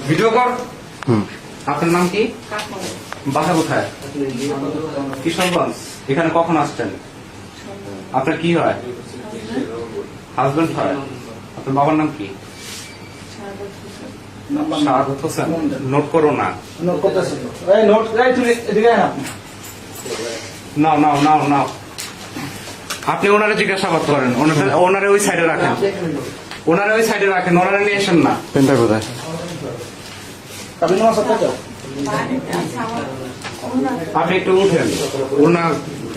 Video কর। আপনার নাম কি? বাসা কোথায়? কিশোরগঞ্জ। এখানে কখন আসছেন? আপনার কি হয়? হাজবেন্ড হয়। আপনার বাবার নাম কি? শাহাদাত হোসেন। নোট করো না। নাও নাও নাও নাও। আপনি ওনারে জিজ্ঞাসাবাদ করেন, ওনারে ওই সাইডে রাখেন, ওনারে ওই সাইডে রাখেন, ওনারে নিয়ে আসেন না। পেনটা কোথায়? আপনি একটু উঠেন।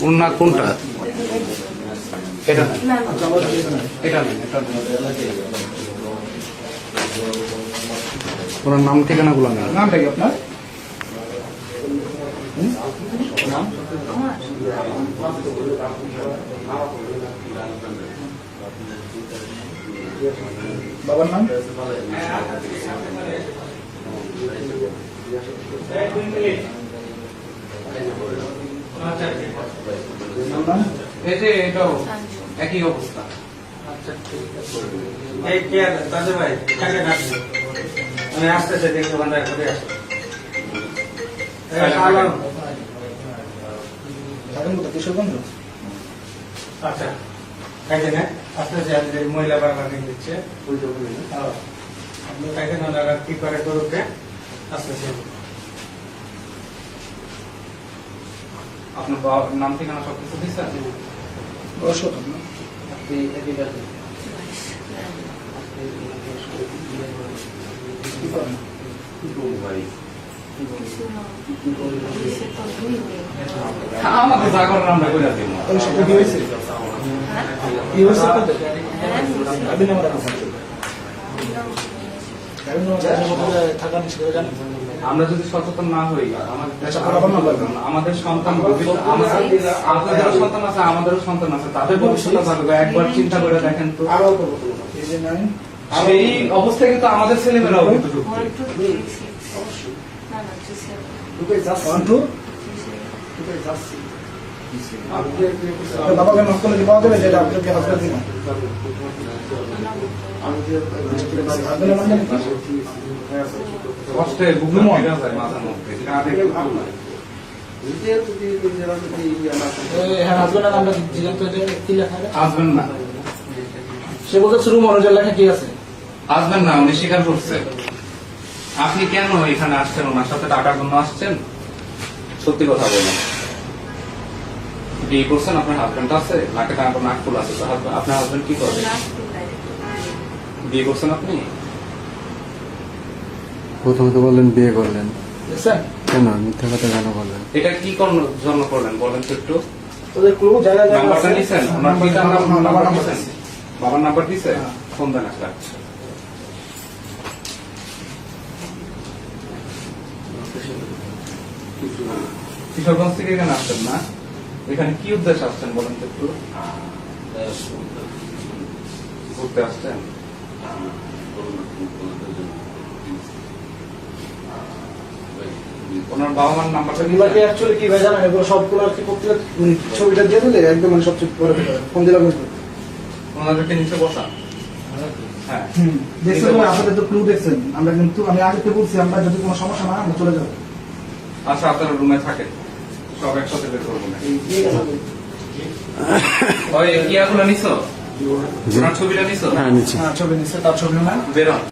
ওনার কোনটা? এটা না, এটা না, এটা না। ওনার নাম ঠিকানা গুলো নেই। নামটা কি আপনার? বাবার নাম? এই যে এটাও একই অবস্থা। আমি আসতেছে দেখতে বান্ধব করে আসতে কিশোরগঞ্জ। আচ্ছা এখানে আসতেছে মহিলা বাংলাদেশ দিচ্ছে এখানে ওনারা কি করে করুকে আসতেছে। আপনার বাবার নাম ঠিকানা সব কিছু দিচ্ছেন? বয়স কত? আমাকে যা করার আমরা করে দিই। কি হয়েছে? কি হয়েছে আপনাদের? গাড়ির নাম্বার আছে? গাড়ির নাম্বার থাকা নিষেধ জানেন? আমরা যদি সচেতন না হই, আমাদের সন্তান, আপনাদেরও সন্তান আছে, আমাদেরও সন্তান আছে, তাদের ভবিষ্যৎ থাকবে। একবার চিন্তা করে দেখেন তো, সেই অবস্থায় কিন্তু আমাদের ছেলেমেয়েরাও কিন্তু বাবাকে নষ্ট করে পাওয়া যাবে যেটা আপনাকে হাসপাতাল দিন। কষ্টে বুঝলো মাথার মধ্যে। হ্যাঁ, হাসপাতাল আমরা জিজ্ঞাসা করে কি লেখা আছে? আসবেন না, সে বলতে শুরু মনোযোগ লেখা কি আছে? আসবেন না, উনি স্বীকার করছে। আপনি কেন এখানে আসছেন? ওনার সাথে টাকার জন্য আসছেন? সত্যি কথা বলেন। বিয়ে করছেন? আপনার হাজবেন্ড আছে? নাকে টাকা নাক ফুল আছে? আপনার হাজবেন্ড কি করে? বিয়ে করছেন আপনি? প্রথমে তো বললেন বিয়ে করলেন, দেখছেন? কেন মিথ্যা কথা কেন বললেন? এটা কি জন্য করলেন বলেন তো একটু। তোদের ক্লু জায়গা জায়গা নাম্বারটা আছে। নিছেন? ওনার পিতার নাম্বার নিছেন? বাবার নাম্বার দিছে? ফোন দেন একটা। কিশোরগঞ্জ থেকে এখানে আসছেন না? এখানে কি উদ্দেশ্যে আসছেন বলেন তো একটু। ঘুরতে আসছেন? ওনার বাবা মার নাম্বারটা এগুলাকে অ্যাকচুয়ালি কি ভাই জানেন, এগুলো সবগুলো আর কি পত্রিকা ছবিটা দিয়ে দিলে একদম মানে সবচেয়ে করে ফোন দিলাম। ওনাদেরকে নিচে বসা। হ্যাঁ, দেখছেন ভাই, আপনাদের তো ক্লু দেখছেন। আমরা কিন্তু আমি আগে তো বলছি আমরা যদি কোনো সমস্যা না হয় আমরা চলে যাবো। আচ্ছা আপনারা রুমে থাকেন, সব একসাথে বের করবো না। ওই কিয়াগুলো নিছো? ওনার ছবিটা নিছো? হ্যাঁ নিচ্ছি। ছবি নিচ্ছে, তার ছবিও না। বেরোন।